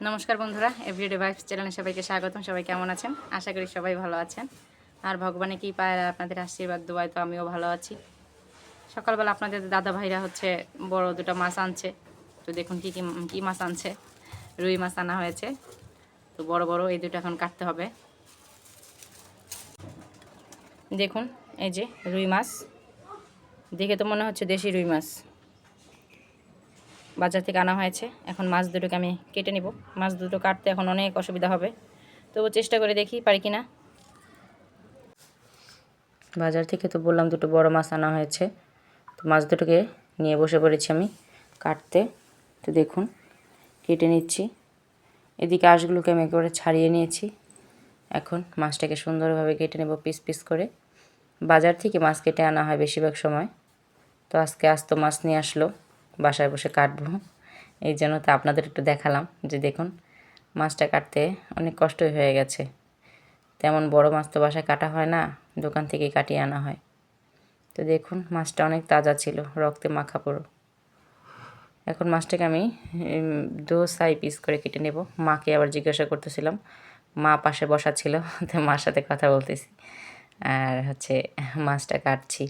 নমস্কার বন্ধুরা, everyday vibes চ্যানেলে সবাইকে স্বাগতম। সবাই কেমন আছেন? আশা করি সবাই ভালো আছেন। আর ভগবানের কি পায় আপনাদের আশীর্বাদ দোয়ায় তো আমিও ভালো আছি। সকালবেলা আপনাদের দাদা ভাইরা হচ্ছে বড় দুটো মাছ আনছে। তো দেখুন কি কি মাছ আনছে। রুই মাছ আনা হয়েছে। তো বড় বড় এই দুটো এখন কাটতে হবে। দেখুন এই যে রুই মাছ, দেখে তো মনে হচ্ছে দেশি রুই মাছ। বাজার থেকে আনা হয়েছে। এখন মাছ দুটোকে আমি কেটে নিব। মাছ দুটো কাটতে এখন অনেক অসুবিধা হবে, তবু চেষ্টা করে দেখি পারি কি না। বাজার থেকে তো বললাম দুটো বড় মাছ আনা হয়েছে। তো মাছ দুটোকে নিয়ে বসে পড়েছি আমি কাটতে। তো দেখুন কেটে নিচ্ছি। এদিকে আঁশগুলোকে আমি একেবারে ছাড়িয়ে নিয়েছি। এখন মাছটাকে সুন্দরভাবে কেটে নেব পিস পিস করে। বাজার থেকে মাছ কেটে আনা হয় বেশিরভাগ সময়। তো আজকে আস্ত মাছ নিয়ে আসলো, বাসায় বসে কাটবো। এই জন্য তো আপনাদের একটু দেখালাম যে দেখুন মাছটা কাটতে অনেক কষ্টই হয়ে গেছে। তেমন বড় মাছ তো বাসায় কাটা হয় না, দোকান থেকেই কাটিয়ে আনা হয়। তো দেখুন মাছটা অনেক তাজা ছিল, রক্তে মাখা পুরো। এখন মাছটাকে আমি দো সাই পিস করে কেটে নেব। মাকে আবার জিজ্ঞাসা করতেছিলাম, মা পাশে বসা ছিল, তো মার সাথে কথা বলতেছি আর হচ্ছে মাছটা কাটছি।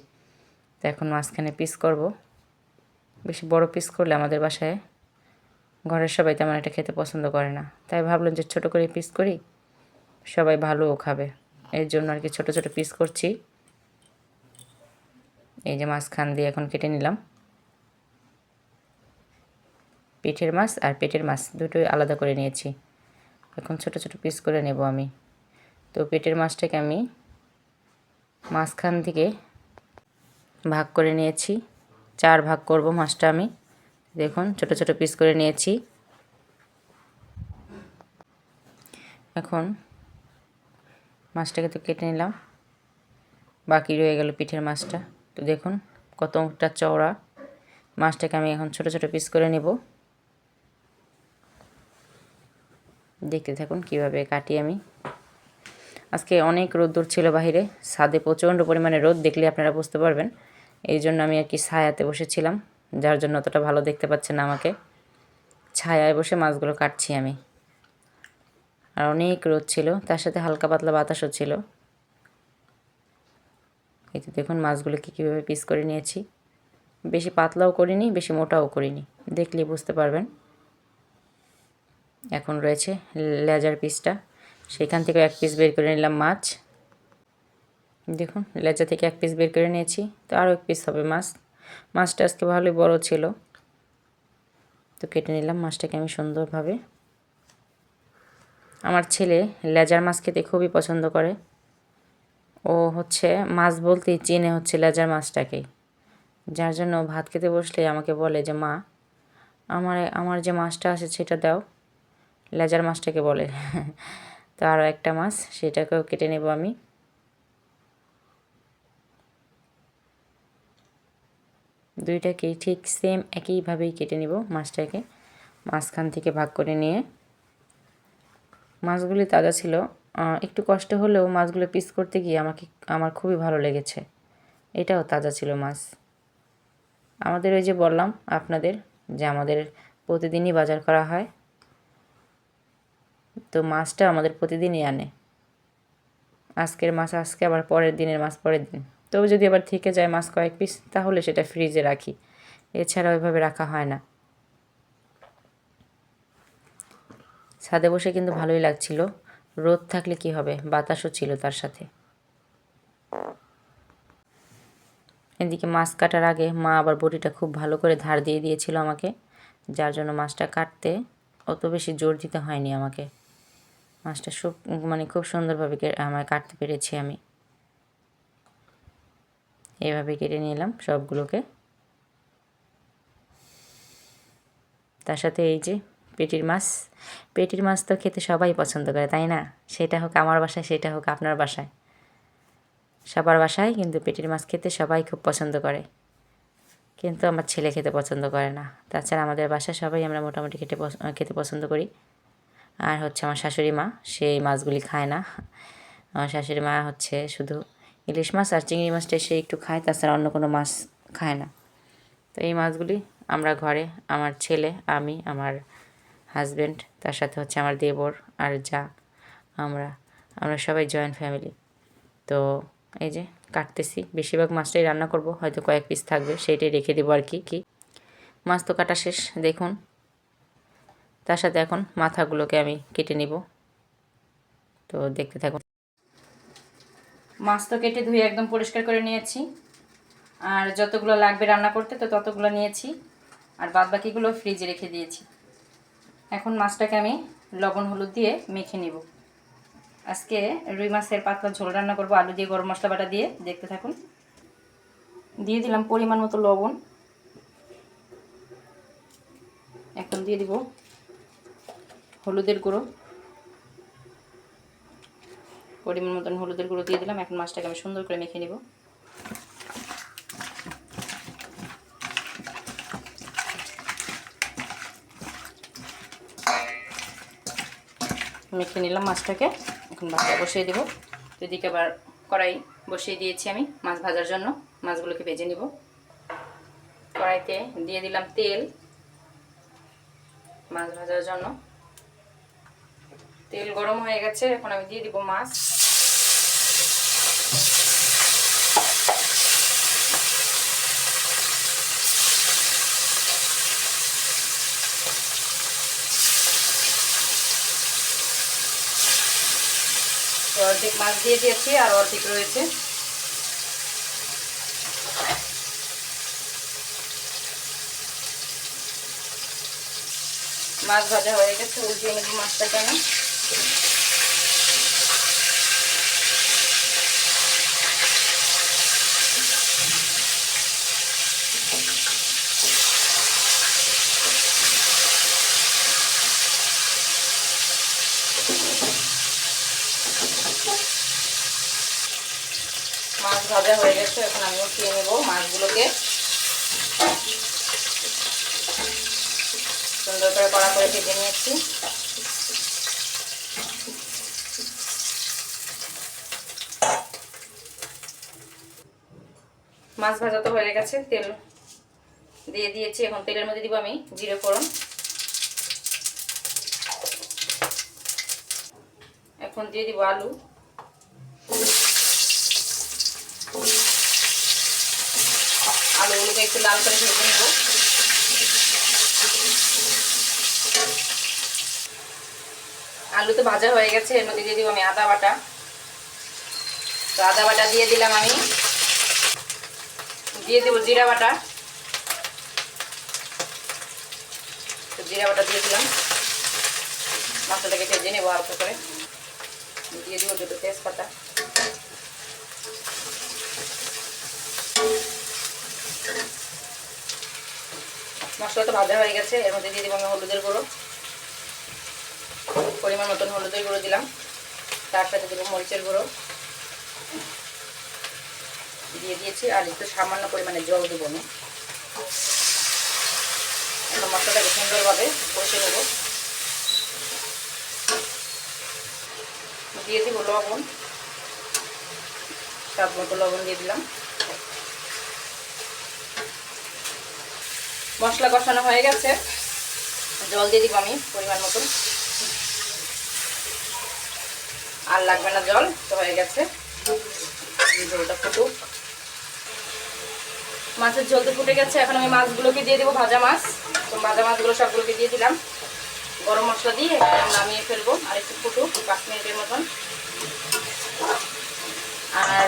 তো এখন মাঝখানে পিস করব। বেশি বড় পিস করলে আমাদের বাসায় ঘরের সবাই তেমন এটা খেতে পছন্দ করে না, তাই ভাবলাম যে ছোট করে পিস করি, সবাই ভালোও খাবে। এর জন্য আর কি ছোট ছোট পিস করছি। এই যে মাঝখান দিয়ে এখন কেটে নিলাম। পিঠের মাছ আর পেটের মাছ দুটোই আলাদা করে নিয়েছি। এখন ছোট ছোট পিস করে নেব আমি। তো পেটের মাছটাকে আমি মাঝখান থেকে ভাগ করে নিয়েছি, 4 ভাগ করব মাছটা আমি। দেখুন ছোট ছোট পিস করে নিয়েছি। এখন মাছটাকে তো কেটে নিলাম, বাকি রয়ে গেল পিঠের মাছটা। তো দেখুন কতটা চওড়া। মাছটাকে আমি এখন ছোট ছোট পিস করে নেব। দেখতে থাকুন কিভাবে কাটি আমি। আজকে অনেক রোদ্দুর ছিল বাহিরে, ছাদে প্রচণ্ড পরিমাণে রোদ, দেখলে আপনারা বুঝতে পারবেন। এই জন্য আমি আর কি ছায়াতে বসেছিলাম, যার জন্য অতটা ভালো দেখতে পাচ্ছেন না আমাকে। ছায়ায় বসে মাছগুলো কাটছি আমি। আর অনেক রোদ ছিল, তার সাথে হালকা পাতলা বাতাসও ছিল। এই তো দেখুন মাছগুলোকে কীভাবে পিস করে নিয়েছি। বেশি পাতলাও করিনি, বেশি মোটাও করিনি, দেখলে বুঝতে পারবেন। এখন রয়েছে লেজার পিসটা, সেখান থেকে 1 পিস বের করে নিলাম মাছ। দেখুন লেজা থেকে 1 পিস বের করে নিয়েছি। তো আরও 1 পিস হবে মাছ। মাছটা আজকে ভালোই বড় ছিল। তো কেটে নিলাম মাছটাকে আমি সুন্দরভাবে। আমার ছেলে লেজার মাছ খেতে খুবই পছন্দ করে। ও হচ্ছে মাছ বলতেই চেনে হচ্ছে লেজার মাছটাকেই, যার জন্য ভাত খেতে বসলে আমাকে বলে যে মা আমার যে মাছটা আছে সেটা দাও। লেজার মাছটাকে বলে। তো আরও একটা মাছ, সেটাকেও কেটে নেব আমি। দুইটাকেই ঠিক সেম একইভাবেই কেটে নিব মাছটাকে, মাঝখান থেকে ভাগ করে নিয়ে। মাছগুলি তাজা ছিল, একটু কষ্ট হলেও মাছগুলো পিস করতে গিয়ে আমার খুবই ভালো লেগেছে। এটাও তাজা ছিল মাছ। আমাদের ওই যে বললাম আপনাদের যে আমাদের প্রতিদিনই বাজার করা হয়, তো মাছটা আমাদের প্রতিদিনই আনে। আজকের মাছ আজকে, আবার পরের দিনের মাছ পরের দিন। তবে যদি আবার থেকে যায় মাছ কয়েক পিস, তাহলে সেটা ফ্রিজে রাখি, এছাড়া ওইভাবে রাখা হয় না। ছাদে বসে কিন্তু ভালোই লাগছিল। রোদ থাকলে কি হবে, বাতাসও ছিল তার সাথে। এদিকে মাছ কাটার আগে মা আবার বটিটা খুব ভালো করে ধার দিয়ে দিয়েছিল আমাকে, যার জন্য মাছটা কাটতে অত বেশি জোর দিতে হয়নি আমাকে। মাছটা খুব সুন্দরভাবে আমার কাটতে পেরেছি আমি। এভাবে কেটে নিলাম সবগুলোকে। তার সাথে এই যে পেটির মাছ তো খেতে সবাই পছন্দ করে, তাই না? সেটা হোক আমার বাসায়, সেটা হোক আপনার বাসায়, সবার বাসায় কিন্তু পেটির মাছ খেতে সবাই খুব পছন্দ করে। কিন্তু আমার ছেলে খেতে পছন্দ করে না। তাছাড়া আমাদের বাসায় সবাই আমরা মোটামুটি খেতে পছন্দ করি। আর হচ্ছে আমার শাশুড়ি মা, সেই মাছগুলি খায় না। আমার শাশুড়ি মা হচ্ছে শুধু ইলিশ মাছ আর চিংড়ি মাছটা সে একটু খায়, তাছাড়া অন্য কোনো মাছ খায় না। তো এই মাছগুলি আমরা ঘরে, আমার ছেলে, আমি, আমার হাজব্যান্ড, তার সাথে হচ্ছে আমার দেবর আর যা, আমরা সবাই জয়েন্ট ফ্যামিলি। তো এই যে কাটতেছি, বেশিরভাগ মাছটাই রান্না করব, হয়তো কয়েক পিস থাকবে সেইটাই রেখে দেবো আর কি। মাছ তো কাটা শেষ দেখুন। তার সাথে এখন মাথাগুলোকে আমি কেটে নিব, তো দেখতে থাকুন। মাছ তো কেটে ধুয়ে একদম পরিষ্কার করে নিয়েছি, আর যতগুলো লাগবে রান্না করতে তো ততগুলো নিয়েছি, আর বাদ বাকিগুলো ফ্রিজে রেখে দিয়েছি। এখন মাছটাকে আমি লবণ হলুদ দিয়ে মেখে নিব। আজকে রুই মাছের পাতলা ঝোল রান্না করব আলু দিয়ে, গরম মশলা বাটা দিয়ে, দেখতে থাকুন। দিয়ে দিলাম পরিমাণ মতো লবণ। এখন দিয়ে দিব হলুদের গুঁড়ো, পরিমাণ মতন হলুদের গুঁড়ো দিয়ে দিলাম। এখন মাছটাকে আমি সুন্দর করে মেখে নিব। মেখে নিলাম মাছটাকে, এখন ভাজা বসিয়ে দেবো। এদিকে আবার কড়াই বসিয়ে দিয়েছি আমি মাছ ভাজার জন্য, মাছগুলোকে ভেজে নিব। কড়াইতে দিয়ে দিলাম তেল মাছ ভাজার জন্য। তেল গরম হয়ে গেছে, এখন আমি দিয়ে দিব মাছ। অর্ধেক মাছ দিয়ে দিয়েছি আর অর্ধেক রয়েছে। মাছ ভাজা হয়ে গেছে, উল্টিয়ে নেব মাছটাকে আমি। মাছ ভাজা হয়ে গেছে, এখন আমি উঠিয়ে নেব মাছগুলোকে। সুন্দর করে কড়া করে ভেজে নিয়েছি। মাছ ভাজা তো হয়ে গেছে, তেল দিয়ে দিয়েছি। এখন তেলের মধ্যে দিব আমি জিরে ফোড়ন। এখন দিয়ে দিব আলু। আলুগুলোকে একটু লাল করে ভেজে নেব। আলু তো ভাজা হয়ে গেছে, এর মধ্যে দিয়ে দিব আমি আদা বাটা। তো আদা বাটা দিয়ে দিলাম আমি। দিয়ে দেবো জিরা বাটা। তো জিরা বাটা দিয়ে দিলাম। মশলাটাকে ভেজে নেবো হালকা করে। দিয়ে দেবো দুটো তেজপাতা। মশলাটা ভাজা হয়ে গেছে, এর মধ্যে দিয়ে দেবো আমি হলুদের গুঁড়ো। পরিমাণ মতন হলুদের গুঁড়ো দিলাম, তার সাথে দেবো মরিচের গুঁড়ো দিয়ে দিয়েছি, আর একটু সামান্য পরিমাণে জল দেবো আমি। এখন মশলাটাকে সুন্দরভাবে কষে নেব। দিয়ে দিব লবণ, স্বাদ মতো লবণ দিয়ে দিলাম। মশলা কষানো হয়ে গেছে, জল দিয়ে দিব আমি পরিমাণ মতো। আর লাগবে না জল, তো হয়ে গেছে। ঝোলটা ফুটুক। মাছের ঝোল তো ফুটে গেছে, এখন আমি মাছগুলোকে দিয়ে দেবো, ভাজা মাছ। তো ভাজা মাছগুলো সবগুলোকে দিয়ে দিলাম। গরম মশলা দিয়ে নামিয়ে ফেলবো, আর একটু ফুটুক 5 মিনিটের মতন। আর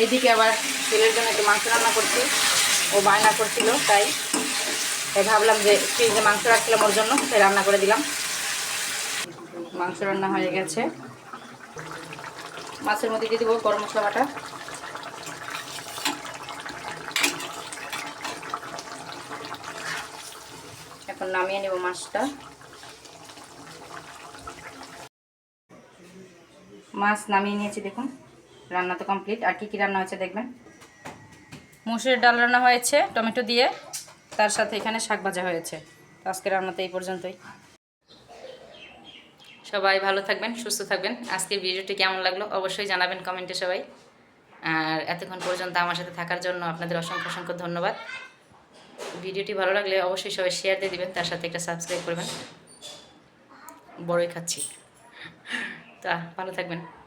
এইদিকে আবার ছেলের জন্য একটু মাংস রান্না করছি, ও বায়না করছিল, তাই ভাবলাম যে ফ্রিজে মাংস রাখছিলাম ওর জন্য, তাই রান্না করে দিলাম। মাংস রান্না হয়ে গেছে। মাছের মধ্যে দিয়ে দেবো গরম মশলা বাটা। এখন নামিয়ে নেব মাছটা। মাছ নামিয়ে নিয়েছি, দেখুন রান্না তো কমপ্লিট। আর কি কি রান্না হয়েছে দেখবেন। মুসুরির ডাল রান্না হয়েছে টমেটো দিয়ে, তার সাথে এখানে শাক ভাজা হয়েছে। তো আজকে রান্না তো এই পর্যন্তই। সবাই ভালো থাকবেন, সুস্থ থাকবেন। আজকের ভিডিওটি কেমন লাগলো অবশ্যই জানাবেন কমেন্টে সবাই। আর এতক্ষণ পর্যন্ত আমার সাথে থাকার জন্য আপনাদের অসংখ্য অসংখ্য ধন্যবাদ। ভিডিওটি ভালো লাগলে অবশ্যই সবাই শেয়ার দিয়ে দিবেন, তার সাথে একটা সাবস্ক্রাইব করবেন। বড়ই খাচ্ছি। তা ভালো থাকবেন।